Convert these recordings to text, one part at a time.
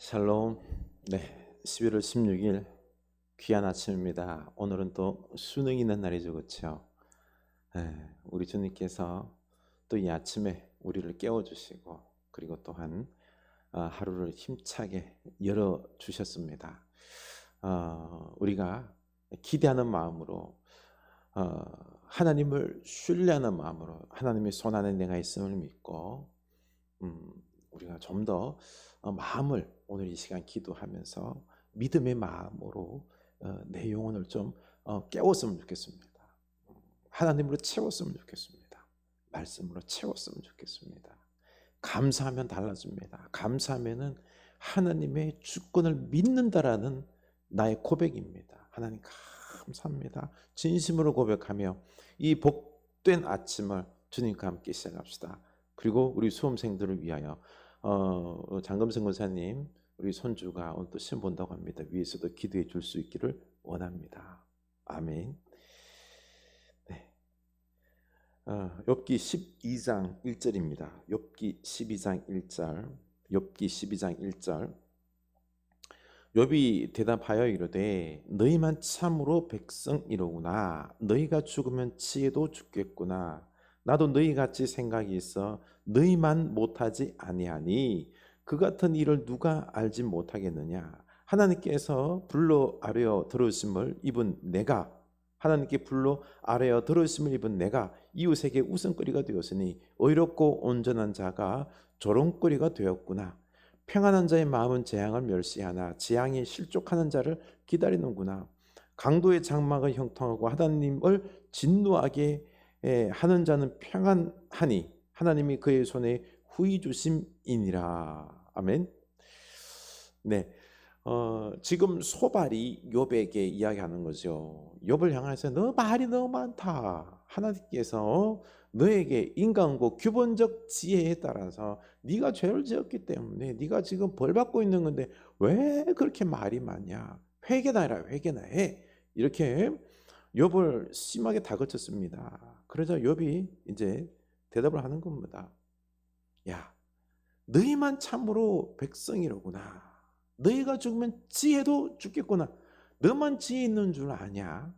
샬롬. 네, 11월 16일 귀한 아침입니다. 오늘은 또 수능 있는 날이죠, 그렇죠? 우리 주님께서 또 이 아침에 우리를 깨워주시고 그리고 또한 하루를 힘차게 열어주셨습니다. 우리가 기대하는 마음으로, 하나님을 신뢰하는 마음으로, 하나님의 손 안에 내가 있음을 믿고 우리가 좀 더 마음을 오늘 이 시간 기도하면서 믿음의 마음으로 내 영혼을 좀 깨웠으면 좋겠습니다. 하나님으로 채웠으면 좋겠습니다. 말씀으로 채웠으면 좋겠습니다. 감사하면 달라집니다. 감사하면은 하나님의 주권을 믿는다라는 나의 고백입니다. 하나님 감사합니다. 진심으로 고백하며 이 복된 아침을 주님과 함께 시작합시다. 그리고 우리 수험생들을 위하여 장금성 권사님 우리 손주가 오늘 또 시험 본다고 합니다. 위에서도 기도해 줄 수 있기를 원합니다. 아멘. 네. 욥기 12장 1절입니다. 욥기 12장 1절. 욥기 12장 1절. 욥이 대답하여 이르되 너희만 참으로 백성이로구나. 너희가 죽으면 지혜도 죽겠구나. 나도 너희같이 생각이 있어 너희만 못하지 아니하니 그 같은 일을 누가 알지 못하겠느냐. 하나님께서 불러 아뢰어 들으심을 입은 내가, 하나님께 불러 아뢰어 들으심을 입은 내가 이웃에게 웃음거리가 되었으니 의롭고 온전한 자가 조롱거리가 되었구나. 평안한 자의 마음은 재앙을 멸시하나 재앙이 실족하는 자를 기다리는구나. 강도의 장막은 형통하고 하나님을 진노하게 하는 자는 평안하니 하나님이 그의 손에 후히 주심이니라. 아멘. 네. 지금 소발이 욥에게 이야기하는 거죠. 욥을 향해서 너 말이 너무 많다. 하나님께서 너에게 인간고 규본적 지혜에 따라서 네가 죄를 지었기 때문에 네가 지금 벌 받고 있는 건데 왜 그렇게 말이 많냐? 회개나 해라. 회개나 해. 이렇게 욥을 심하게 다그쳤습니다. 그러자 욥이 이제 대답을 하는 겁니다. 야, 너희만 참으로 백성이로구나. 너희가 죽으면 지혜도 죽겠구나. 너만 지혜 있는 줄 아냐?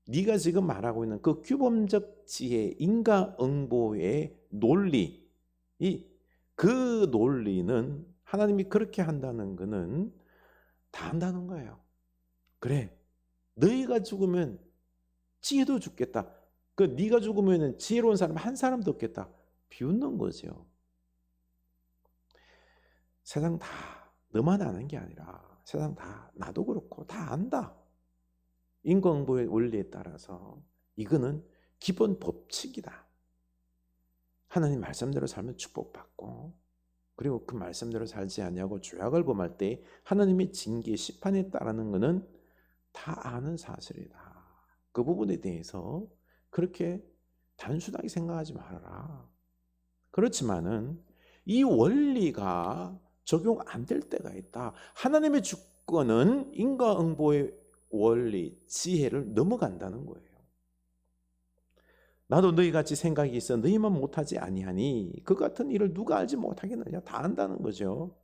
네가 지금 말하고 있는 그 규범적 지혜, 인과응보의 논리, 그 논리는 하나님이 그렇게 한다는 것은 다 한다는 거예요. 그래, 너희가 죽으면 지혜도 죽겠다. 그 네가 죽으면 지혜로운 사람 한 사람도 없겠다. 비웃는 거죠. 세상 다 너만 아는 게 아니라 세상 다 나도 그렇고 다 안다. 인과응보의 원리에 따라서 이거는 기본 법칙이다. 하나님 말씀대로 살면 축복받고 그리고 그 말씀대로 살지 아니하고 죄악을 범할 때 하나님의 징계 심판에 따르는 것은 다 아는 사실이다. 그 부분에 대해서 그렇게 단순하게 생각하지 말아라. 그렇지만은 이 원리가 적용 안 될 때가 있다. 하나님의 주권은 인과응보의 원리, 지혜를 넘어간다는 거예요. 나도 너희같이 생각이 있어 너희만 못하지 아니하니 그 같은 일을 누가 알지 못하겠느냐. 다 안다는 거죠.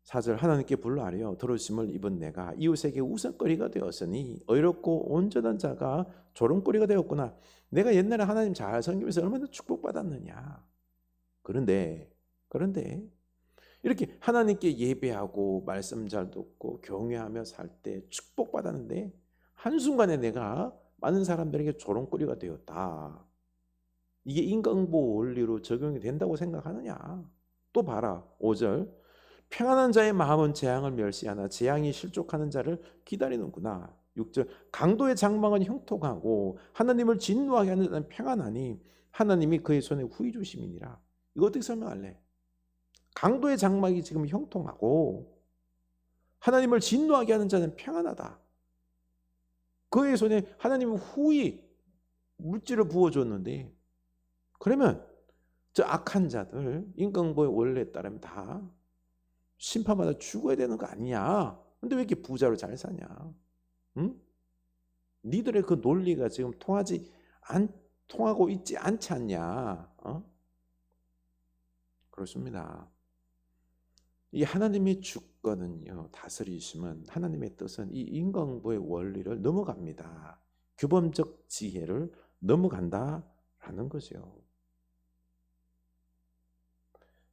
4절 하나님께 불러하려 들으심을 입은 내가 이웃에게 우선거리가 되었으니 의롭고 온전한 자가 조롱거리가 되었구나. 내가 옛날에 하나님 잘 섬기면서 얼마나 축복받았느냐. 그런데 이렇게 하나님께 예배하고 말씀 잘 듣고 경외하며 살 때 축복받았는데 한순간에 내가 많은 사람들에게 조롱거리가 되었다. 이게 인과응보 원리로 적용이 된다고 생각하느냐. 또 봐라 5절 평안한 자의 마음은 재앙을 멸시하나 재앙이 실족하는 자를 기다리는구나. 6절 강도의 장막은 형통하고 하나님을 진노하게 하는 자는 평안하니 하나님이 그의 손에 후히 주심이니라. 이거 어떻게 설명할래? 강도의 장막이 지금 형통하고 하나님을 진노하게 하는 자는 평안하다. 그의 손에 하나님은 후히 물질을 부어줬는데 그러면 저 악한 자들 인간보의 원리에 따르면 다 심판받아 죽어야 되는 거 아니냐? 근데 왜 이렇게 부자로 잘 사냐? 응? 니들의 그 논리가 지금 통하고 있지 않지 않냐? 그렇습니다. 이 하나님의 주권은요, 다스리심은 하나님의 뜻은 이 인과응보의 원리를 넘어갑니다. 규범적 지혜를 넘어간다라는 거죠.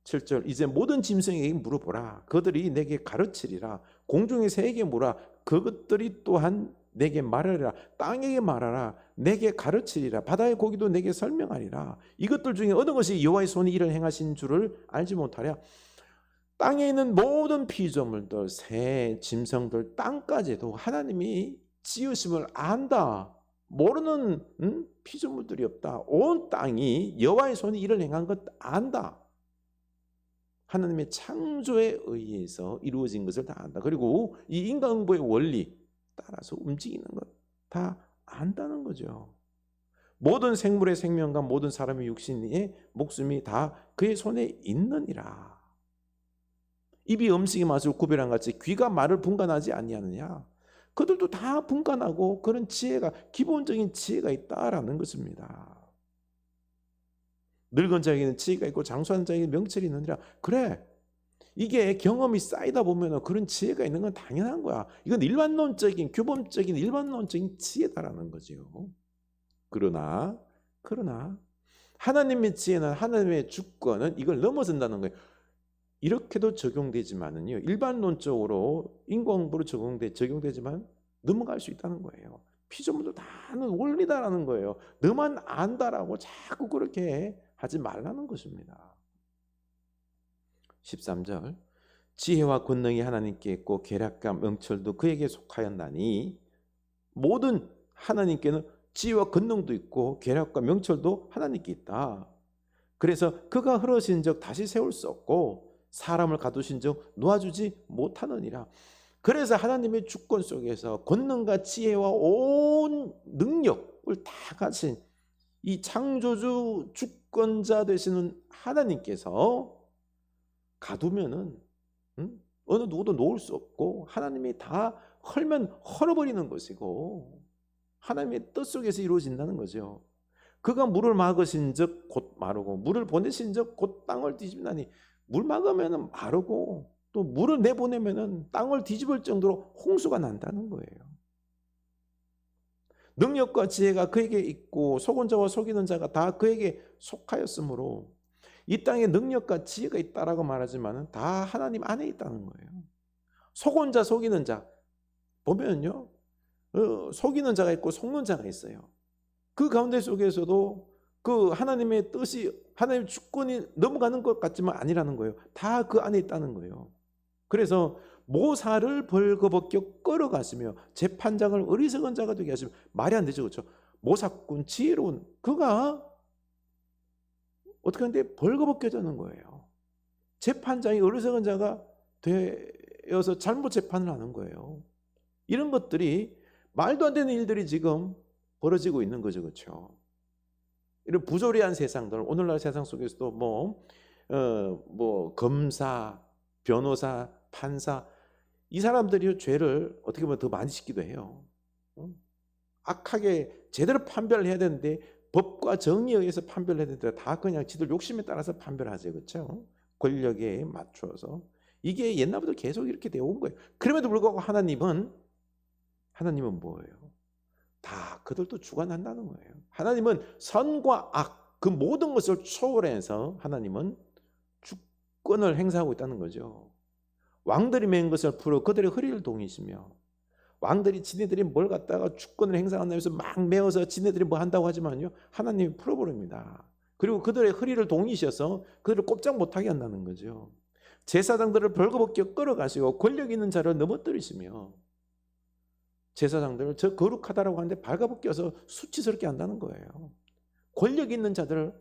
7절 이제 모든 짐승에게 물어보라. 그들이 내게 가르치리라. 공중의 새에게 물어 그것들이 또한 내게 말하리라. 땅에게 말하라. 내게 가르치리라. 바다의 고기도 내게 설명하리라. 이것들 중에 어느 것이 여호와의 손이 이를 행하신 줄을 알지 못하랴. 땅에 있는 모든 피조물들, 새, 짐승들, 땅까지도 하나님이 지으심을 안다. 모르는 피조물들이 없다. 온 땅이 여호와의 손이 이를 행한 것 안다. 하나님의 창조에 의해서 이루어진 것을 다 안다. 그리고 이 인과응보의 원리 따라서 움직이는 것 다 안다는 거죠. 모든 생물의 생명과 모든 사람의 육신의 목숨이 다 그의 손에 있느니라. 입이 음식의 맛을 구별한 같이 귀가 말을 분간하지 아니하느냐. 그들도 다 분간하고 그런 지혜가 기본적인 지혜가 있다라는 것입니다. 늙은 자에게는 지혜가 있고 장수한 자에게는 명철이 있느니라. 그래, 이게 경험이 쌓이다 보면 그런 지혜가 있는 건 당연한 거야. 이건 일반론적인 규범적인 일반론적인 지혜다라는 거죠. 그러나 하나님의 지혜는 하나님의 주권은 이걸 넘어선다는 거예요. 이렇게도 적용되지만은요, 일반론적으로 인과응보로 적용되지만 넘어갈 수 있다는 거예요. 피조물도 다 아는 원리다라는 거예요. 너만 안다라고 자꾸 그렇게 하지 말라는 것입니다. 13절 지혜와 권능이 하나님께 있고 계략과 명철도 그에게 속하였나니 모든 하나님께는 지혜와 권능도 있고 계략과 명철도 하나님께 있다. 그래서 그가 흐르신 적 다시 세울 수 없고 사람을 가두신 적 놓아주지 못하느니라. 그래서 하나님의 주권 속에서 권능과 지혜와 온 능력을 다 가진 이 창조주 주권자 되시는 하나님께서 가두면은 어느 누구도 놓을 수 없고 하나님이 다 헐면 헐어버리는 것이고 하나님의 뜻 속에서 이루어진다는 거죠. 그가 물을 막으신 적 곧 마르고 물을 보내신 적 곧 땅을 뒤집나니 물 막으면 마르고 또 물을 내보내면 땅을 뒤집을 정도로 홍수가 난다는 거예요. 능력과 지혜가 그에게 있고 속은 자와 속이는 자가 다 그에게 속하였으므로 이 땅에 능력과 지혜가 있다라고 말하지만 다 하나님 안에 있다는 거예요. 속은 자 속이는 자 보면요, 속이는 자가 있고 속는 자가 있어요. 그 가운데 속에서도 그 하나님의 뜻이 하나님의 주권이 넘어가는 것 같지만 아니라는 거예요. 다 그 안에 있다는 거예요. 그래서 모사를 벌거벗겨 끌어가시며 재판장을 어리석은 자가 되게 하시며 말이 안 되죠, 그렇죠? 모사꾼 지혜로운 그가 어떻게 하는데 벌거벗겨지는 거예요. 재판장이 어리석은 자가 되어서 잘못 재판을 하는 거예요. 이런 것들이 말도 안 되는 일들이 지금 벌어지고 있는 거죠, 그렇죠? 이런 부조리한 세상들, 오늘날 세상 속에서도 검사, 변호사, 판사, 이 사람들이 죄를 어떻게 보면 더 많이 짓기도 해요. 악하게 제대로 판별을 해야 되는데 법과 정의에 의해서 판별을 해야 되는데 다 그냥 지들 욕심에 따라서 판별하죠, 그렇죠? 권력에 맞춰서. 이게 옛날부터 계속 이렇게 되어 온 거예요. 그럼에도 불구하고 하나님은 뭐예요? 다 그들도 주관한다는 거예요. 하나님은 선과 악, 그 모든 것을 초월해서 하나님은 주권을 행사하고 있다는 거죠. 왕들이 맨 것을 풀어 그들의 허리를 동이시며 왕들이 지네들이 뭘 갖다가 주권을 행사한다면서 막 메어서 지네들이 뭐 한다고 하지만요, 하나님이 풀어버립니다. 그리고 그들의 허리를 동이셔서 그들을 꼼짝 못하게 한다는 거죠. 제사장들을 벌거벗겨 끌어가시고 권력 있는 자를 넘어뜨리시며 제사장들을 저 거룩하다라고 하는데 발가벗겨서 수치스럽게 한다는 거예요. 권력 있는 자들을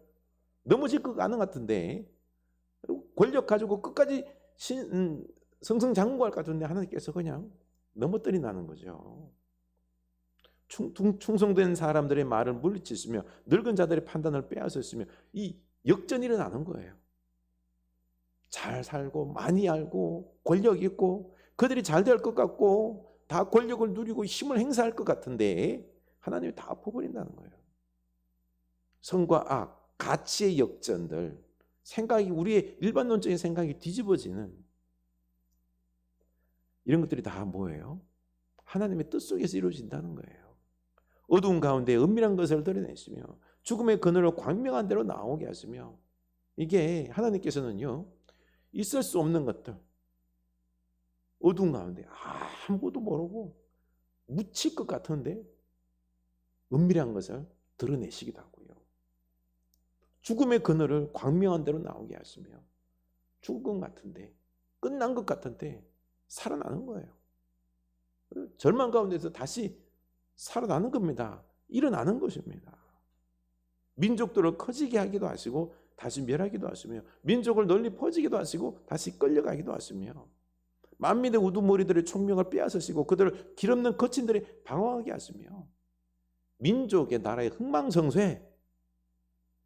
넘어질 것 가는 것 같은데 권력 가지고 끝까지 승승장구할 것 같은데 하나님께서 그냥 넘어뜨린다는 거죠. 충성된 사람들의 말을 물리치시며 늙은 자들의 판단을 빼앗으시며 이 역전이 일어나는 거예요. 잘 살고 많이 알고 권력 있고 그들이 잘 될 것 같고 다 권력을 누리고 힘을 행사할 것 같은데 하나님이 다 엎어버린다는 거예요. 선과 악, 가치의 역전들, 생각이 우리의 일반론적인 생각이 뒤집어지는 이런 것들이 다 뭐예요? 하나님의 뜻 속에서 이루어진다는 거예요. 어두운 가운데 은밀한 것을 드러내시며 죽음의 그늘을 광명한 대로 나오게 하시며 이게 하나님께서는요, 있을 수 없는 것들, 어두운 가운데 아무것도 모르고 묻힐 것 같은데 은밀한 것을 드러내시기도 하고요. 죽음의 그늘을 광명한 대로 나오게 하시며 죽은 것 같은데 끝난 것 같은데 살아나는 거예요. 절망 가운데서 다시 살아나는 겁니다. 일어나는 것입니다. 민족들을 커지게 하기도 하시고 다시 멸하기도 하시며 민족을 널리 퍼지기도 하시고 다시 끌려가기도 하시며 만민의 우두머리들의 총명을 빼앗으시고 그들을 길없는 거친들이 방황하게 하시며 민족의 나라의 흥망성쇠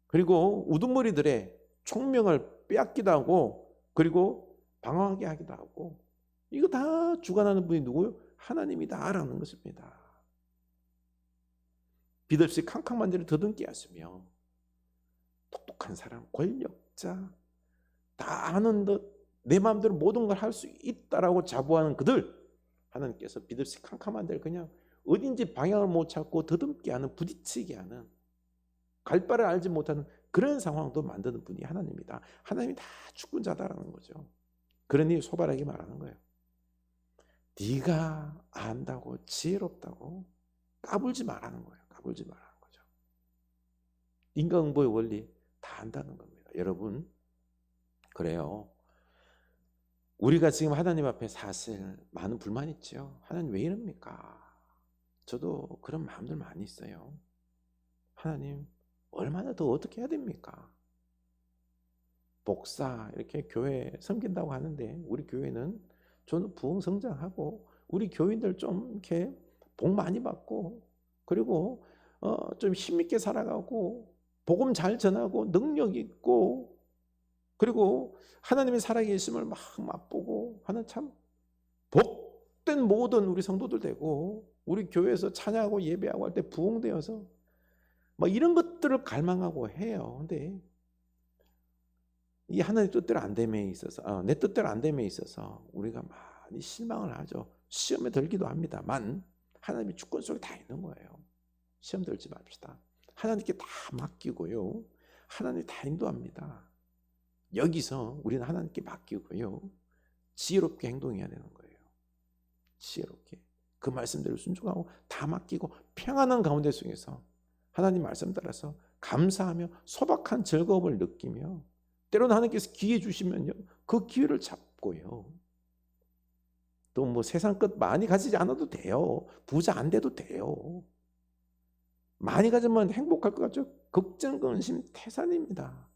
그리고 우두머리들의 총명을 빼앗기도 하고 그리고 방황하게 하기도 하고 이거 다 주관하는 분이 누구요? 하나님이다라는 것입니다. 빛없이 캄캄한 데를 더듬게 하시며 똑똑한 사람, 권력자 다 아는 듯 내 마음대로 모든 걸 할 수 있다라고 자부하는 그들 하나님께서 빛없이 캄캄한 데를 그냥 어딘지 방향을 못 찾고 더듬게 하는 부딪히게 하는 갈 바를 알지 못하는 그런 상황도 만드는 분이 하나님이다. 하나님이 다 주권자다라는 거죠. 그러니 소발하게 말하는 거예요. 네가 안다고 지혜롭다고 까불지 말라는 거예요. 까불지 말라는 거죠. 인과응보의 원리 다 안다는 겁니다. 여러분, 그래요. 우리가 지금 하나님 앞에 사실 많은 불만 있죠. 하나님 왜 이럽니까? 저도 그런 마음들 많이 있어요. 하나님 얼마나 더 어떻게 해야 됩니까? 목사 이렇게 교회 섬긴다고 하는데 우리 교회는 저는 부흥 성장하고 우리 교인들 좀 이렇게 복 많이 받고 그리고 좀 힘있게 살아가고 복음 잘 전하고 능력 있고 그리고 하나님의 살아계심을 막 맛보고 하는 참 복된 모든 우리 성도들 되고 우리 교회에서 찬양하고 예배하고 할 때 부흥되어서 막 이런 것들을 갈망하고 해요. 근데 이 하나님 뜻대로 안 됨에 있어서 내 뜻대로 안 됨에 있어서 우리가 많이 실망을 하죠. 시험에 들기도 합니다만 하나님의 주권 속에 다 있는 거예요. 시험 들지 맙시다. 하나님께 다 맡기고요. 하나님 다 인도합니다. 여기서 우리는 하나님께 맡기고요. 지혜롭게 행동해야 되는 거예요. 지혜롭게. 그 말씀대로 순종하고 다 맡기고 평안한 가운데 속에서 하나님 말씀 따라서 감사하며 소박한 즐거움을 느끼며 때로는 하나님께서 기회 주시면요. 그 기회를 잡고요. 또 뭐 세상 끝 많이 가지지 않아도 돼요. 부자 안 돼도 돼요. 많이 가지면 행복할 것 같죠? 걱정, 근심, 태산입니다.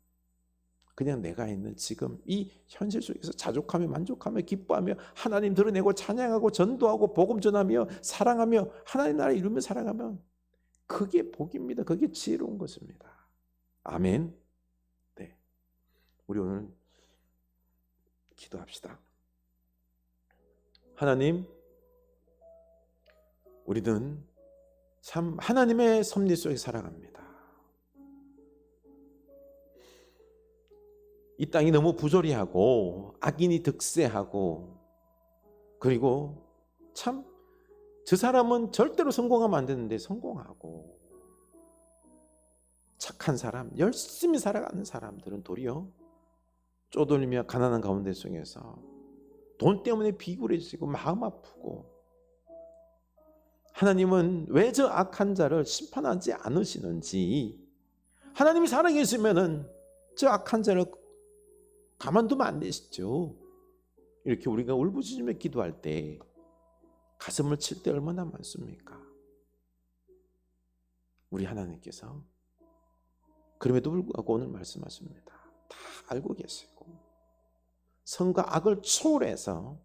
그냥 내가 있는 지금 이 현실 속에서 자족하며 만족하며 기뻐하며 하나님 드러내고 찬양하고 전도하고 복음 전하며 사랑하며 하나님 나라 이루며 살아가면 그게 복입니다. 그게 지혜로운 것입니다. 아멘. 네, 우리 오늘 기도합시다. 하나님, 우리는 참 하나님의 섭리 속에 살아갑니다. 이 땅이 너무 부조리하고 악인이 득세하고 그리고 참 저 사람은 절대로 성공하면 안 되는데 성공하고 착한 사람, 열심히 살아가는 사람들은 도리어 쪼들리며 가난한 가운데 속에서 돈 때문에 비굴해지고 마음 아프고 하나님은 왜 저 악한 자를 심판하지 않으시는지 하나님이 살아계시면은 저 악한 자를 가만두면 안 되시죠. 이렇게 우리가 울부짖으며 기도할 때 가슴을 칠 때 얼마나 많습니까? 우리 하나님께서 그럼에도 불구하고 오늘 말씀하십니다. 다 알고 계시고 선과 악을 초월해서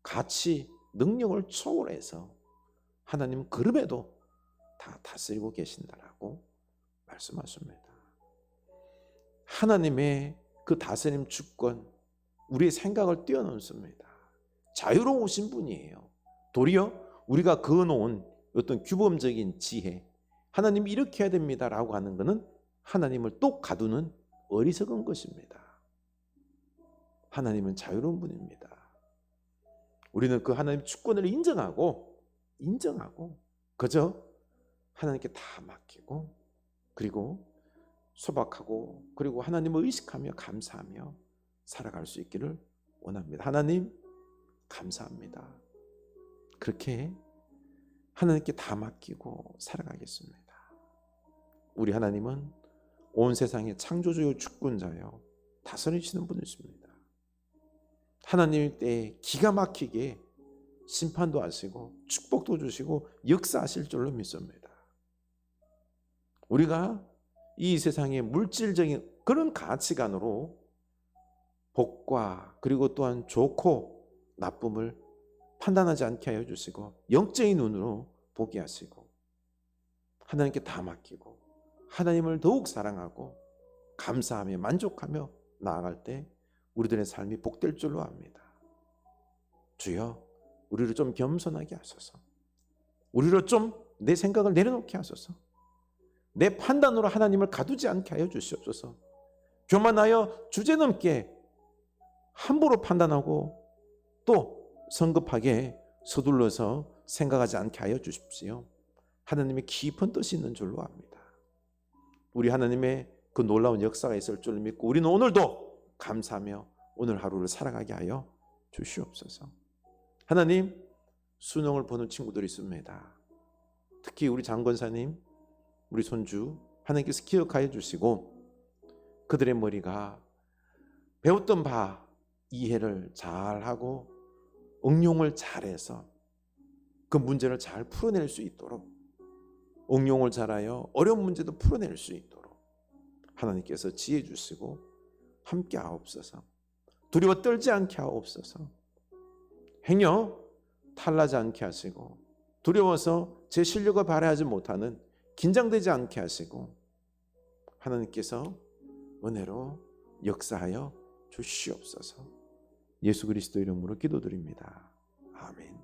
가치, 능력을 초월해서 하나님은 그럼에도 다 다스리고 계신다라고 말씀하십니다. 하나님의 그 다스림 주권 우리의 생각을 뛰어넘습니다. 자유로우신 분이에요. 도리어 우리가 그어놓은 어떤 규범적인 지혜 하나님이 이렇게 해야 됩니다라고 하는 것은 하나님을 또 가두는 어리석은 것입니다. 하나님은 자유로운 분입니다. 우리는 그 하나님의 주권을 인정하고 그저 하나님께 다 맡기고 그리고 소박하고 그리고 하나님을 의식하며 감사하며 살아갈 수 있기를 원합니다. 하나님 감사합니다. 그렇게 하나님께 다 맡기고 살아가겠습니다. 우리 하나님은 온 세상의 창조주요 주권자요 다스리시는 분이십니다. 하나님의 때에 기가 막히게 심판도 하시고 축복도 주시고 역사하실 줄로 믿습니다. 우리가 이 세상의 물질적인 그런 가치관으로 복과 그리고 또한 좋고 나쁨을 판단하지 않게 하여 주시고 영적인 눈으로 보게 하시고 하나님께 다 맡기고 하나님을 더욱 사랑하고 감사하며 만족하며 나아갈 때 우리들의 삶이 복될 줄로 압니다. 주여 우리를 좀 겸손하게 하소서. 우리로 좀 내 생각을 내려놓게 하소서. 내 판단으로 하나님을 가두지 않게 하여 주시옵소서. 교만하여 주제넘게 함부로 판단하고 또 성급하게 서둘러서 생각하지 않게 하여 주십시오. 하나님의 깊은 뜻이 있는 줄로 압니다. 우리 하나님의 그 놀라운 역사가 있을 줄 믿고 우리는 오늘도 감사하며 오늘 하루를 살아가게 하여 주시옵소서. 하나님 수능을 보는 친구들이 있습니다. 특히 우리 장권사님 우리 손주 하나님께서 기억하여 주시고 그들의 머리가 배웠던 바 이해를 잘하고 응용을 잘해서 그 문제를 잘 풀어낼 수 있도록, 응용을 잘하여 어려운 문제도 풀어낼 수 있도록 하나님께서 지혜 주시고 함께 하옵소서. 두려워 떨지 않게 하옵소서. 행여 탈나지 않게 하시고, 두려워서 제 실력을 발휘하지 못하는 긴장되지 않게 하시고, 하나님께서 은혜로 역사하여 주시옵소서. 예수 그리스도 이름으로 기도드립니다. 아멘.